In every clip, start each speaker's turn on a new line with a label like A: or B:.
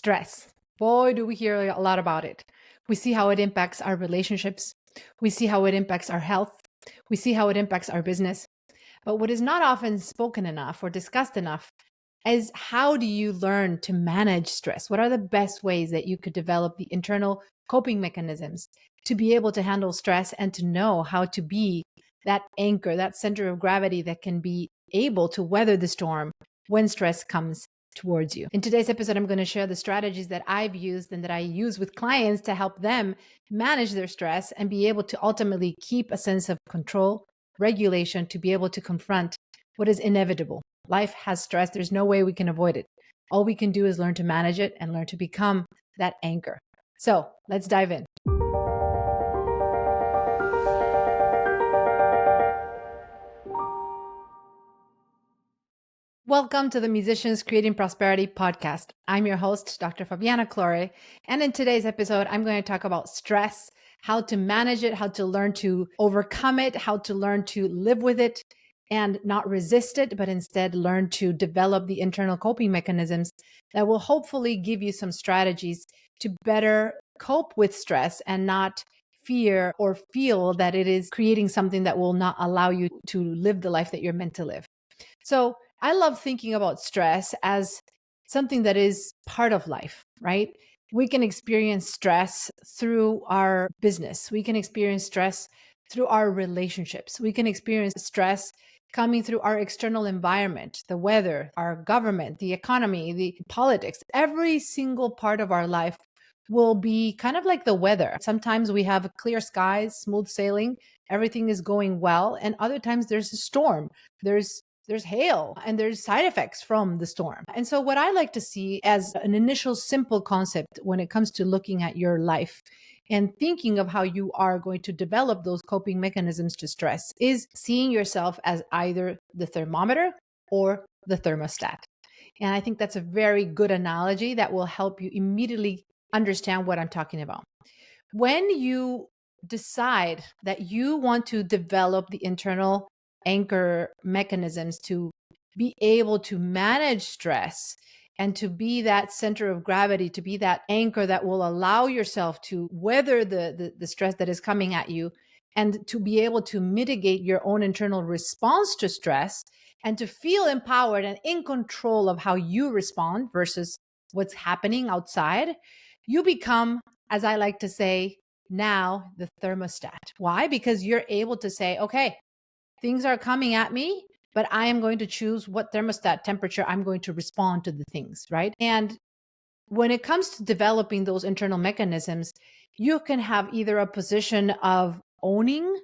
A: Stress. Boy, do we hear a lot about it. We see how it impacts our relationships. We see how it impacts our health. We see how it impacts our business. But what is not often spoken enough or discussed enough is how do you learn to manage stress? What are the best ways that you could develop the internal coping mechanisms to be able to handle stress and to know how to be that anchor, that center of gravity that can be able to weather the storm when stress comes towards you. In today's episode, I'm going to share the strategies that I've used and that I use with clients to help them manage their stress and be able to ultimately keep a sense of control, regulation, to be able to confront what is inevitable. Life has stress. There's no way we can avoid it. All we can do is learn to manage it and learn to become that anchor. So let's dive in. Welcome to the Musicians Creating Prosperity podcast. I'm your host, Dr. Fabiana Claure. And in today's episode, I'm going to talk about stress, how to manage it, how to learn to overcome it, how to learn to live with it and not resist it, but instead learn to develop the internal coping mechanisms that will hopefully give you some strategies to better cope with stress and not fear or feel that it is creating something that will not allow you to live the life that you're meant to live. So I love thinking about stress as something that is part of life, right? We can experience stress through our business. We can experience stress through our relationships. We can experience stress coming through our external environment, the weather, our government, the economy, the politics. Every single part of our life will be kind of like the weather. Sometimes we have clear skies, smooth sailing, everything is going well. And other times there's a storm. There's hail and there's side effects from the storm. And so what I like to see as an initial simple concept when it comes to looking at your life and thinking of how you are going to develop those coping mechanisms to stress is seeing yourself as either the thermometer or the thermostat. And I think that's a very good analogy that will help you immediately understand what I'm talking about. When you decide that you want to develop the internal anchor mechanisms to be able to manage stress and to be that center of gravity, to be that anchor that will allow yourself to weather the stress that is coming at you and to be able to mitigate your own internal response to stress and to feel empowered and in control of how you respond versus what's happening outside, you become, as I like to say, now the thermostat. Why? Because you're able to say, okay, things are coming at me, but I am going to choose what thermostat temperature I'm going to respond to the things, right? And when it comes to developing those internal mechanisms, you can have either a position of owning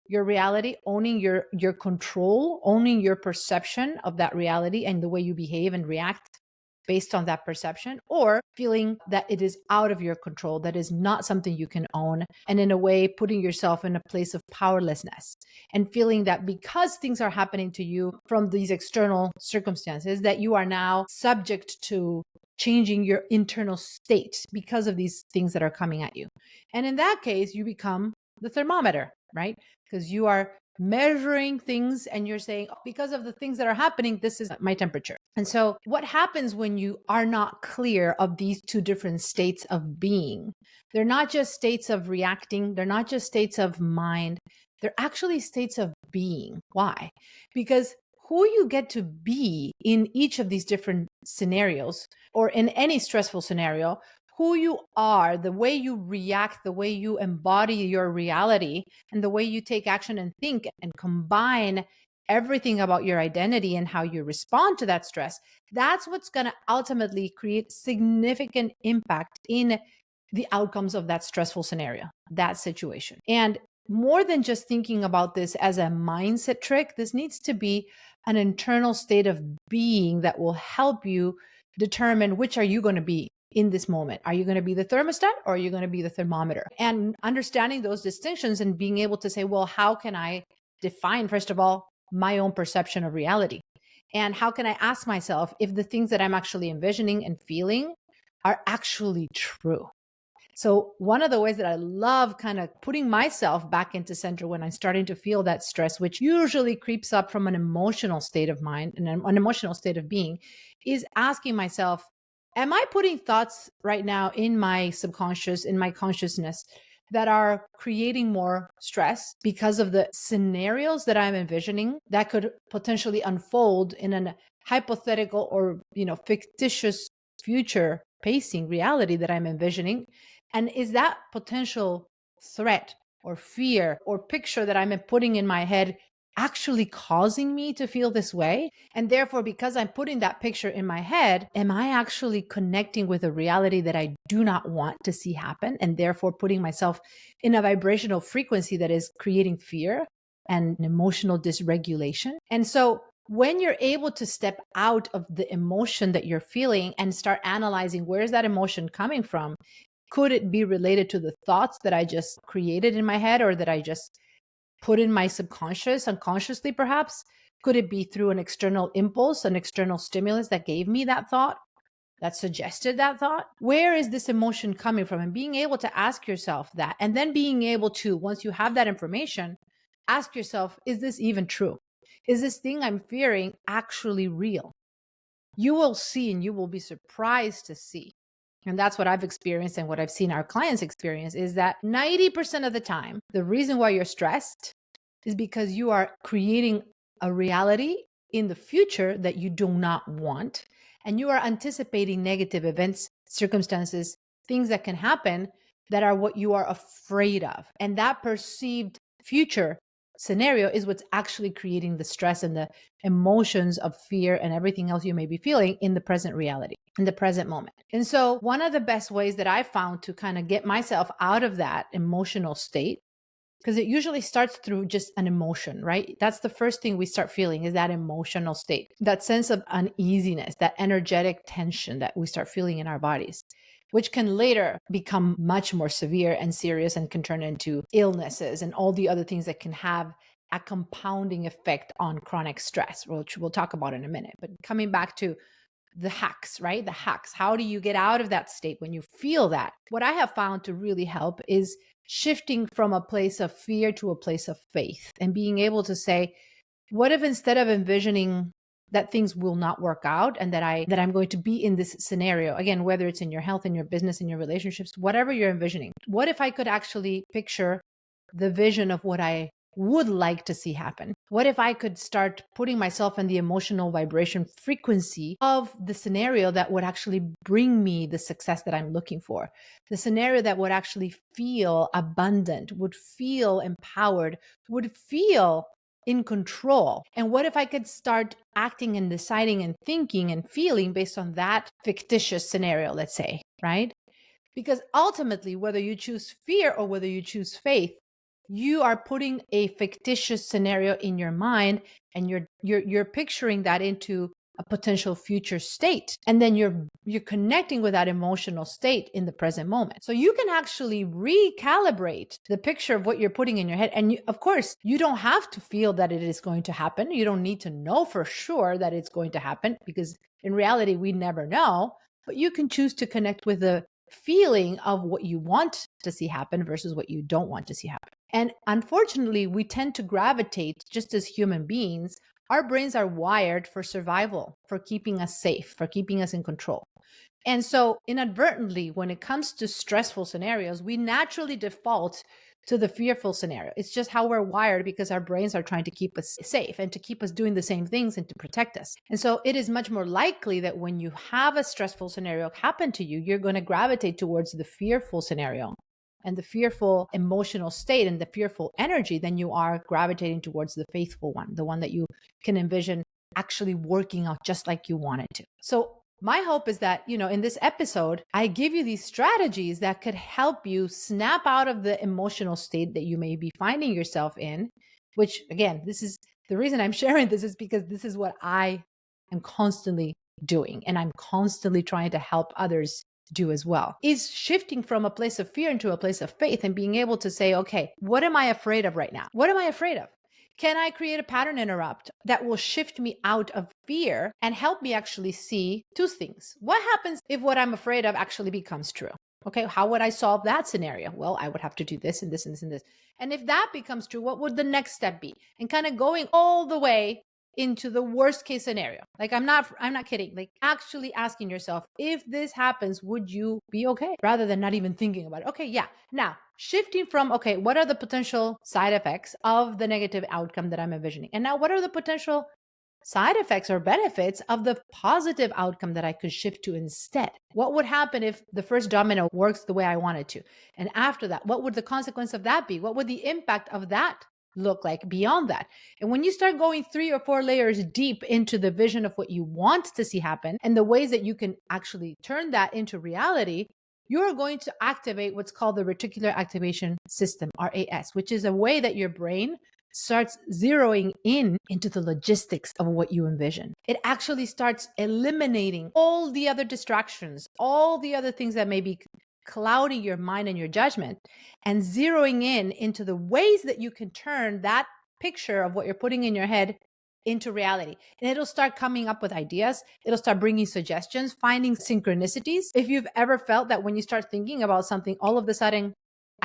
A: your reality, owning your control, owning your perception of that reality and the way you behave and react based on that perception, or feeling that it is out of your control, that is not something you can own, and in a way putting yourself in a place of powerlessness and feeling that because things are happening to you from these external circumstances, that you are now subject to changing your internal state because of these things that are coming at you. And in that case, you become the thermometer, right? Because you are measuring things and you're saying, oh, because of the things that are happening, this is my temperature. And so what happens when you are not clear of these two different states of being? They're not just states of reacting. They're not just states of mind. They're actually states of being. Why? Because who you get to be in each of these different scenarios or in any stressful scenario, who you are, the way you react, the way you embody your reality, and the way you take action and think and combine everything about your identity and how you respond to that stress, that's what's going to ultimately create significant impact in the outcomes of that stressful scenario, that situation. And more than just thinking about this as a mindset trick, this needs to be an internal state of being that will help you determine which are you going to be in this moment. Are you going to be the thermostat or are you going to be the thermometer? And understanding those distinctions and being able to say, well, how can I define, first of all, my own perception of reality? And how can I ask myself if the things that I'm actually envisioning and feeling are actually true? So one of the ways that I love kind of putting myself back into center when I'm starting to feel that stress, which usually creeps up from an emotional state of mind and an emotional state of being, is asking myself, Am I putting thoughts right now in my subconscious, in my consciousness, that are creating more stress because of the scenarios that I'm envisioning that could potentially unfold in an hypothetical or, fictitious future pacing reality that I'm envisioning? And is that potential threat or fear or picture that I'm putting in my head actually causing me to feel this way? And therefore, because I'm putting that picture in my head, am I actually connecting with a reality that I do not want to see happen? And therefore, putting myself in a vibrational frequency that is creating fear and emotional dysregulation. And so, when you're able to step out of the emotion that you're feeling and start analyzing where is that emotion coming from, could it be related to the thoughts that I just created in my head or that I just put in my subconscious, unconsciously perhaps? Could it be through an external impulse, an external stimulus that gave me that thought, that suggested that thought? Where is this emotion coming from? And being able to ask yourself that, and then being able to, once you have that information, ask yourself, is this even true? Is this thing I'm fearing actually real? You will see, and you will be surprised to see. And that's what I've experienced and what I've seen our clients experience, is that 90% of the time, the reason why you're stressed is because you are creating a reality in the future that you do not want. And you are anticipating negative events, circumstances, things that can happen that are what you are afraid of. And that perceived future scenario is what's actually creating the stress and the emotions of fear and everything else you may be feeling in the present reality, in the present moment. And so, one of the best ways that I found to kind of get myself out of that emotional state, because it usually starts through just an emotion, right? That's the first thing we start feeling, is that emotional state, that sense of uneasiness, that energetic tension that we start feeling in our bodies, which can later become much more severe and serious and can turn into illnesses and all the other things that can have a compounding effect on chronic stress, which we'll talk about in a minute. But coming back to the hacks, right? The hacks. How do you get out of that state when you feel that? What I have found to really help is shifting from a place of fear to a place of faith, and being able to say, what if instead of envisioning that things will not work out and that I'm going to be in this scenario again, whether it's in your health, in your business, in your relationships, whatever you're envisioning, what if I could actually picture the vision of what I would like to see happen? What if I could start putting myself in the emotional vibration frequency of the scenario that would actually bring me the success that I'm looking for? The scenario that would actually feel abundant, would feel empowered, would feel in control. And what if I could start acting and deciding and thinking and feeling based on that fictitious scenario, let's say, right? Because ultimately, whether you choose fear or whether you choose faith, you are putting a fictitious scenario in your mind, and you're picturing that into a potential future state, and then you're connecting with that emotional state in the present moment. So you can actually recalibrate the picture of what you're putting in your head. And of course, you don't have to feel that it is going to happen. You don't need to know for sure that it's going to happen, because in reality, we never know. But you can choose to connect with the feeling of what you want to see happen versus what you don't want to see happen. And unfortunately, we tend to gravitate, just as human beings, our brains are wired for survival, for keeping us safe, for keeping us in control. And so inadvertently, when it comes to stressful scenarios, we naturally default to the fearful scenario. It's just how we're wired, because our brains are trying to keep us safe and to keep us doing the same things and to protect us. And so it is much more likely that when you have a stressful scenario happen to you, you're going to gravitate towards the fearful scenario and the fearful emotional state and the fearful energy than you are gravitating towards the faithful one, the one that you can envision actually working out just like you want it to. So my hope is that, in this episode, I give you these strategies that could help you snap out of the emotional state that you may be finding yourself in, which again, this is the reason I'm sharing this, is because this is what I am constantly doing. And I'm constantly trying to help others do as well, is shifting from a place of fear into a place of faith and being able to say, okay, what am I afraid of right now? What am I afraid of? Can I create a pattern interrupt that will shift me out of fear and help me actually see two things? What happens if what I'm afraid of actually becomes true? Okay, how would I solve that scenario? Well, I would have to do this and this and this and this. And if that becomes true, what would the next step be? And kind of going all the way into the worst case scenario. Like I'm not kidding. Like actually asking yourself, if this happens, would you be okay? Rather than not even thinking about it. Okay, yeah. Now, shifting from, okay, what are the potential side effects of the negative outcome that I'm envisioning? And now what are the potential side effects or benefits of the positive outcome that I could shift to instead? What would happen if the first domino works the way I wanted to? And after that, what would the consequence of that be? What would the impact of that look like beyond that? And when you start going 3 or 4 layers deep into the vision of what you want to see happen and the ways that you can actually turn that into reality, you're going to activate what's called the Reticular Activation System, RAS, which is a way that your brain starts zeroing in into the logistics of what you envision. It actually starts eliminating all the other distractions, all the other things that may be clouding your mind and your judgment, and zeroing in into the ways that you can turn that picture of what you're putting in your head into reality. And it'll start coming up with ideas. It'll start bringing suggestions, finding synchronicities. If you've ever felt that when you start thinking about something, all of a sudden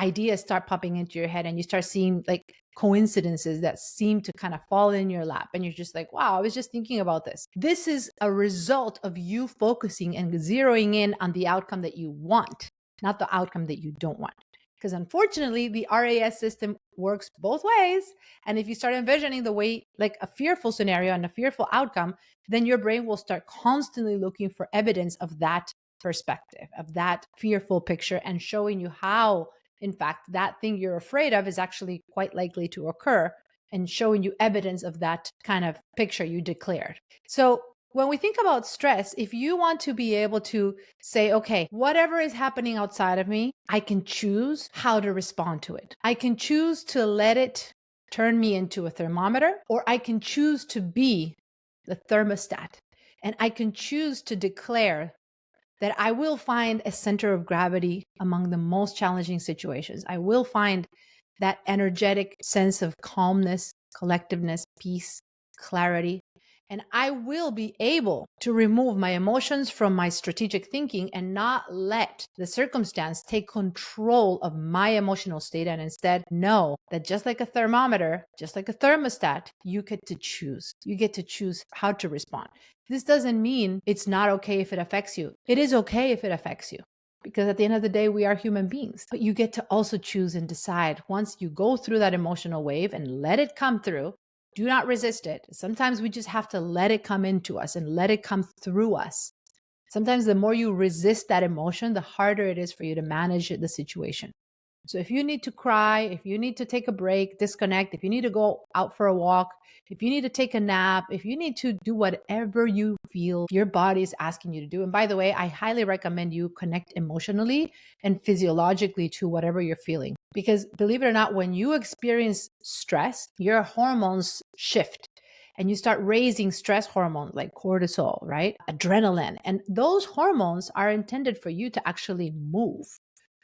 A: ideas start popping into your head and you start seeing like coincidences that seem to kind of fall in your lap. And you're just like, wow, I was just thinking about this. This is a result of you focusing and zeroing in on the outcome that you want, not the outcome that you don't want. Because unfortunately, the RAS system works both ways. And if you start envisioning the way, like a fearful scenario and a fearful outcome, then your brain will start constantly looking for evidence of that perspective, of that fearful picture, and showing you how, in fact, that thing you're afraid of is actually quite likely to occur, and showing you evidence of that kind of picture you declared. So when we think about stress, if you want to be able to say, okay, whatever is happening outside of me, I can choose how to respond to it. I can choose to let it turn me into a thermometer, or I can choose to be the thermostat. And I can choose to declare that I will find a center of gravity among the most challenging situations. I will find that energetic sense of calmness, collectiveness, peace, clarity. And I will be able to remove my emotions from my strategic thinking and not let the circumstance take control of my emotional state, and instead know that just like a thermometer, just like a thermostat, you get to choose. You get to choose how to respond. This doesn't mean it's not okay if it affects you. It is okay if it affects you, because at the end of the day, we are human beings. But you get to also choose and decide once you go through that emotional wave and let it come through. Do not resist it. Sometimes we just have to let it come into us and let it come through us. Sometimes the more you resist that emotion, the harder it is for you to manage the situation. So if you need to cry, if you need to take a break, disconnect, if you need to go out for a walk, if you need to take a nap, if you need to do whatever you feel your body is asking you to do. And by the way, I highly recommend you connect emotionally and physiologically to whatever you're feeling. Because believe it or not, when you experience stress, your hormones shift and you start raising stress hormones like cortisol, right? Adrenaline. And those hormones are intended for you to actually move.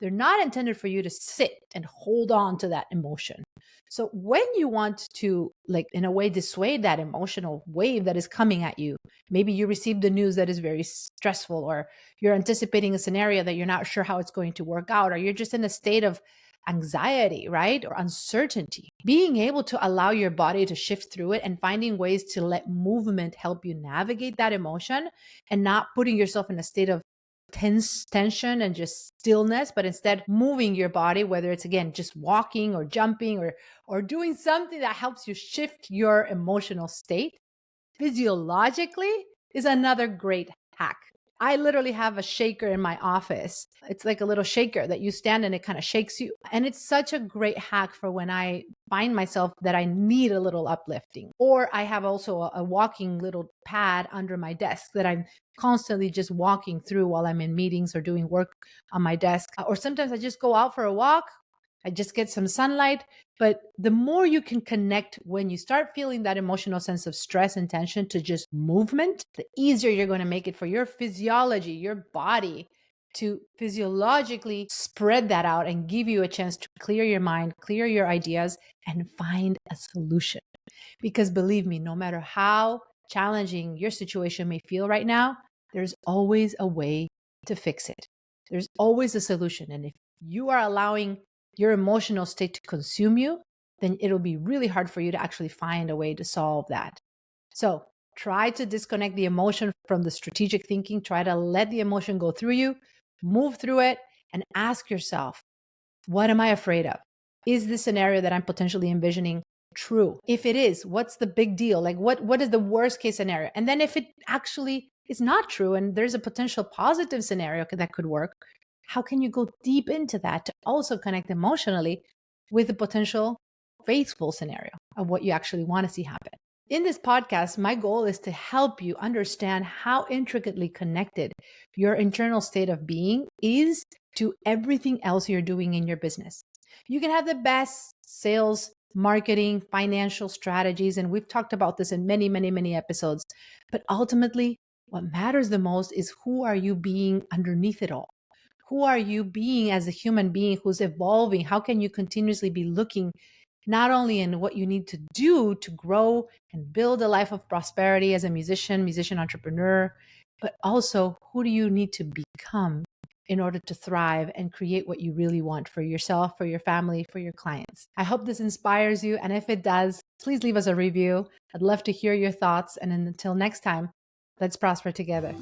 A: They're not intended for you to sit and hold on to that emotion. So when you want to, like, in a way, dissuade that emotional wave that is coming at you, maybe you received the news that is very stressful, or you're anticipating a scenario that you're not sure how it's going to work out, or you're just in a state of anxiety, right? Or uncertainty. Being able to allow your body to shift through it and finding ways to let movement help you navigate that emotion, and not putting yourself in a state of tension and just stillness, but instead moving your body, whether it's, again, just walking or jumping or doing something that helps you shift your emotional state physiologically, is another great hack. I literally have a shaker in my office. It's like a little shaker that you stand and it kind of shakes you. And it's such a great hack for when I find myself that I need a little uplifting. Or I have also a walking little pad under my desk that I'm constantly just walking through while I'm in meetings or doing work on my desk. Or sometimes I just go out for a walk. I just get some sunlight. But the more you can connect when you start feeling that emotional sense of stress and tension to just movement, the easier you're going to make it for your physiology, your body, to physiologically spread that out and give you a chance to clear your mind, clear your ideas, and find a solution. Because believe me, no matter how challenging your situation may feel right now, there's always a way to fix it. There's always a solution. And if you are allowing your emotional state to consume you, then it'll be really hard for you to actually find a way to solve that. So try to disconnect the emotion from the strategic thinking. Try to let the emotion go through you, move through it, and ask yourself, what am I afraid of? Is this scenario that I'm potentially envisioning true? If it is, what's the big deal? Like what is the worst case scenario? And then if it actually is not true and there's a potential positive scenario that could work, how can you go deep into that to also connect emotionally with the potential faithful scenario of what you actually want to see happen? In this podcast, my goal is to help you understand how intricately connected your internal state of being is to everything else you're doing in your business. You can have the best sales, marketing, financial strategies, and we've talked about this in many, many, many episodes. But ultimately, what matters the most is who are you being underneath it all? Who are you being as a human being who's evolving? How can you continuously be looking not only in what you need to do to grow and build a life of prosperity as a musician entrepreneur, but also who do you need to become in order to thrive and create what you really want for yourself, for your family, for your clients? I hope this inspires you. And if it does, please leave us a review. I'd love to hear your thoughts. And until next time, let's prosper together.